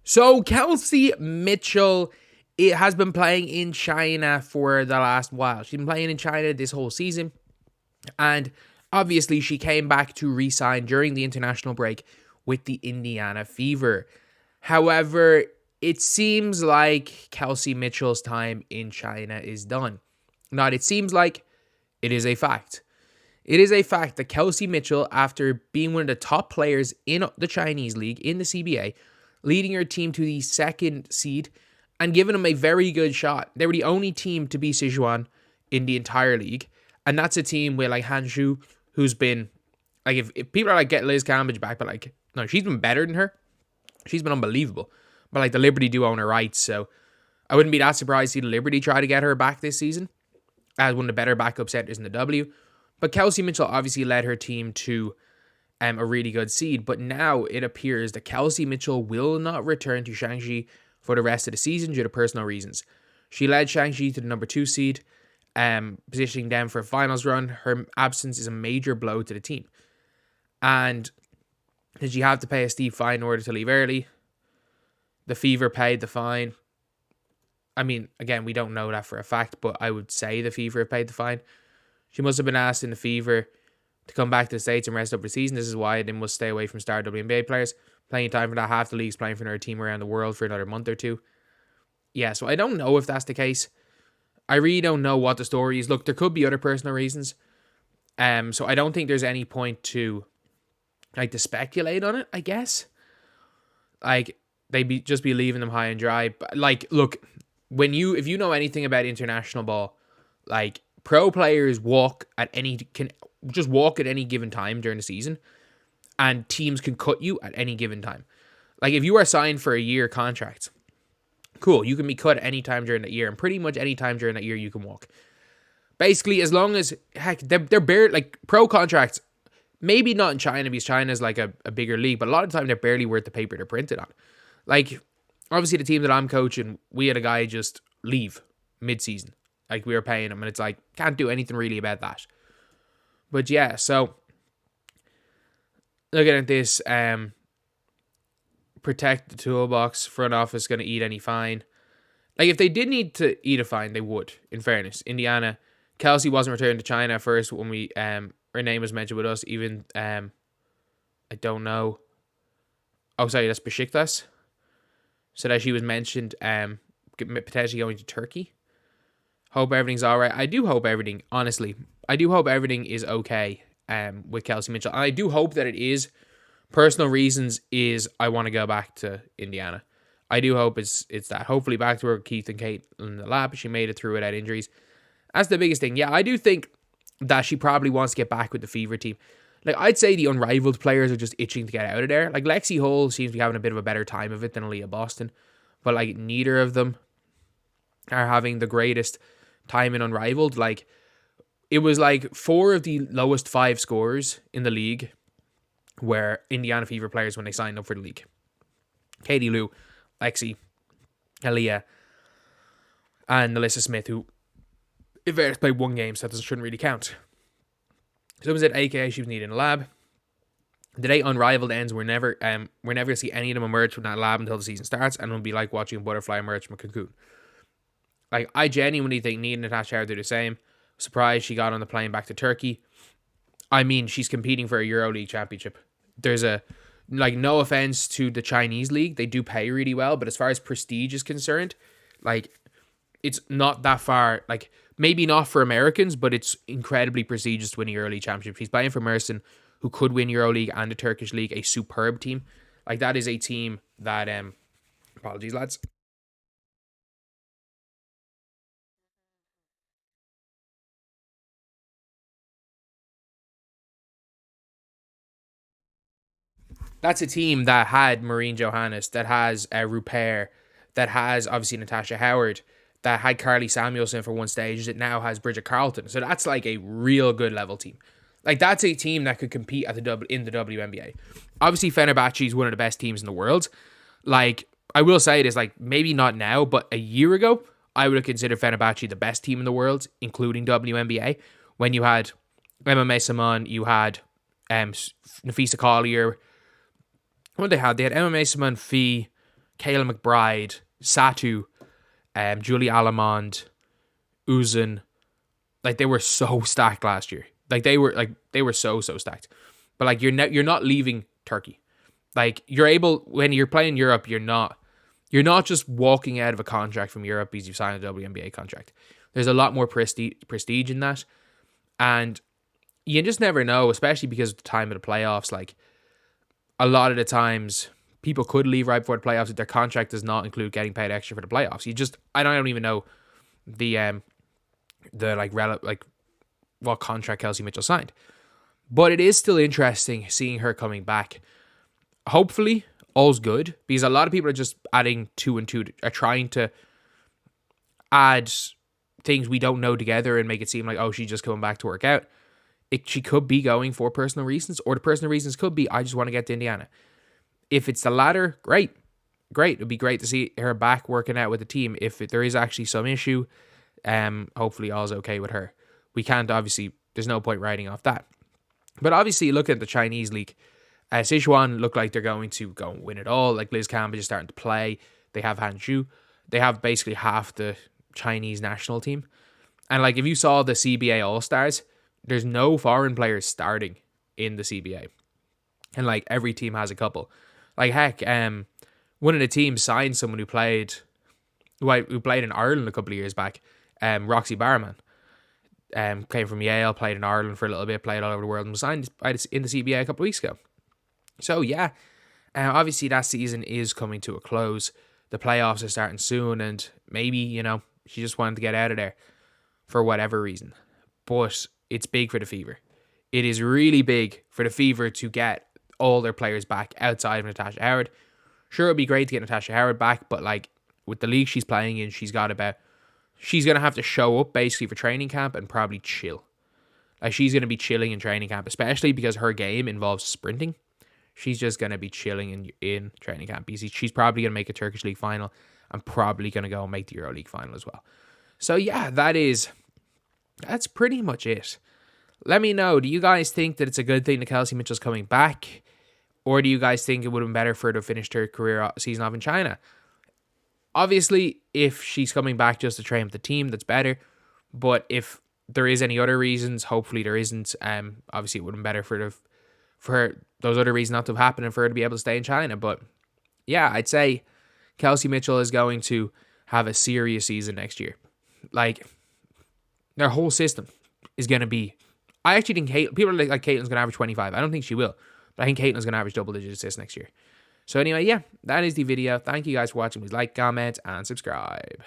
So Kelsey Mitchell, it has been playing in China for the last while. She's been playing in China this whole season. And obviously she came back to re-sign during the international break with the Indiana Fever. However, it seems like Kelsey Mitchell's time in China is done. Not it seems like, it is a fact. It is a fact that Kelsey Mitchell, after being one of the top players in the Chinese league, in the CBA, leading her team to the second seed and giving them a very good shot. They were the only team to beat Sichuan in the entire league. And that's a team with like Hanshu, who's been, like, if people are like, get Liz Cambridge back, but like, no, she's been better than her. She's been unbelievable. But like, the Liberty do own her rights, so I wouldn't be that surprised to see the Liberty try to get her back this season as one of the better backup centers in the W. But Kelsey Mitchell obviously led her team to a really good seed. But now it appears that Kelsey Mitchell will not return to Shaanxi for the rest of the season due to personal reasons. She led Shaanxi to the number 2 seed, positioning them for a finals run. Her absence is a major blow to the team. And did she have to pay a steep fine in order to leave early? The Fever paid the fine. I mean, again, we don't know that for a fact, but I would say the Fever paid the fine. She must have been asked in the Fever to come back to the States and rest up the season. This is why they must stay away from star WNBA players. Plenty of time for that. Half the league's playing for another team around the world for another month or two. Yeah, so I don't know if that's the case. I really don't know what the story is. Look, there could be other personal reasons. So I don't think there's any point to speculate on it, I guess. Like, they'd just be leaving them high and dry. But like, look, if you know anything about international ball, like, pro players can just walk at any given time during the season, and teams can cut you at any given time. Like, if you are signed for a year contract, cool, you can be cut at any time during that year, and pretty much any time during that year you can walk. Basically, as long as, heck, they're barely, like, pro contracts, maybe not in China, because China is like a bigger league, but a lot of the time they're barely worth the paper they're printed on. Like, obviously the team that I'm coaching, we had a guy just leave mid-season. Like, we were paying him, and it's like, can't do anything really about that. But yeah, so looking at this, protect the toolbox, front office going to eat any fine. Like, if they did need to eat a fine, they would, in fairness. Indiana, Kelsey wasn't returned to China at first when her name was mentioned with us, even, I don't know. Oh, sorry, that's Besiktas. So that she was mentioned, potentially going to Turkey. Hope everything's all right. I do hope everything is okay with Kelsey Mitchell. And I do hope that it is. Personal reasons is I want to go back to Indiana. I do hope it's that. Hopefully back to where Keith and Kate in the lab. She made it through without injuries. That's the biggest thing. Yeah, I do think that she probably wants to get back with the Fever team. Like, I'd say the unrivaled players are just itching to get out of there. Like, Lexi Hull seems to be having a bit of a better time of it than Aaliyah Boston. But, like, neither of them are having the greatest time in unrivaled. Like, it was like 4 of the lowest 5 scorers in the league were Indiana Fever players when they signed up for the league. Katie Lou, Lexi, Aaliyah, and Alyssa Smith, who, if they played 1 game, so that shouldn't really count. Someone said AKA she was needed in a lab. The day Unrivaled ends, we're never going to see any of them emerge from that lab until the season starts, and it'll be like watching a butterfly emerge from a cocoon. Like, I genuinely think Nina and Natasha Howard do the same. Surprised she got on the plane back to Turkey. I mean, she's competing for a EuroLeague championship. There's no offense to the Chinese league, they do pay really well, but as far as prestige is concerned, like, it's not that far. Like, maybe not for Americans, but it's incredibly prestigious to win a EuroLeague championship. He's playing for Mersin, who could win EuroLeague and the Turkish league, a superb team. Like, that is a team that, apologies, lads. That's a team that had Maureen Johannes, that has Rupert, that has obviously Natasha Howard, that had Carly Samuelson for one stage, that now has Bridget Carlton. So that's like a real good level team. Like, that's a team that could compete in the WNBA. Obviously, Fenerbahce is one of the best teams in the world. Like, I will say this, like, maybe not now, but a year ago, I would have considered Fenerbahce the best team in the world, including WNBA. When you had MMA Simon, you had Nafisa Collier. What they had? They had MMA Simon, Fee, Kayla McBride, Satu, Julie Alamond, Uzun. Like, they were so stacked last year. Like, they were so stacked. But like, you're not leaving Turkey. Like, you're able, when you're playing Europe, you're not just walking out of a contract from Europe because you've signed a WNBA contract. There's a lot more prestige in that. And you just never know, especially because of the time of the playoffs. Like, a lot of the times, people could leave right before the playoffs if their contract does not include getting paid extra for the playoffs. I don't even know the what contract Kelsey Mitchell signed. But it is still interesting seeing her coming back. Hopefully, all's good, because a lot of people are just adding 2 and 2, are trying to add things we don't know together and make it seem like, oh, she's just coming back to work out. She could be going for personal reasons, or the personal reasons could be, I just want to get to Indiana. If it's the latter, great. It'd be great to see her back working out with the team. If there is actually some issue, hopefully all's okay with her. We can't, obviously, there's no point writing off that. But obviously, look at the Chinese league. Sichuan look like they're going to go and win it all. Like, Liz Campbell is starting to play. They have Han Zhu. They have basically half the Chinese national team. And like, if you saw the CBA All-Stars, there's no foreign players starting in the CBA. And like, every team has a couple. Like, heck, one of the teams signed someone who played in Ireland a couple of years back, Roxy Barman. Came from Yale, played in Ireland for a little bit, played all over the world, and was signed in the CBA a couple of weeks ago. So yeah, obviously that season is coming to a close. The playoffs are starting soon, and maybe, she just wanted to get out of there for whatever reason. But it's big for the Fever. It is really big for the Fever to get all their players back outside of Natasha Howard. Sure, it'd be great to get Natasha Howard back, but like, with the league she's playing in, she's going to have to show up basically for training camp and probably chill. Like, she's going to be chilling in training camp, especially because her game involves sprinting. She's just going to be chilling in training camp. She's probably going to make a Turkish League final and probably going to go and make the EuroLeague final as well. So yeah, that's pretty much it. Let me know, do you guys think that it's a good thing that Kelsey Mitchell's coming back? Or do you guys think it would have been better for her to finish her career season off in China? Obviously, if she's coming back just to train with the team, that's better. But if there is any other reasons, hopefully there isn't. Obviously, it would have been better for her, those other reasons not to have happened and for her to be able to stay in China. But yeah, I'd say Kelsey Mitchell is going to have a serious season next year. Like, their whole system is going to be... I actually think people are like Caitlin's going to average 25. I don't think she will. But I think Caitlin's going to average double-digit assists next year. So anyway, yeah, that is the video. Thank you guys for watching. Please like, comment, and subscribe.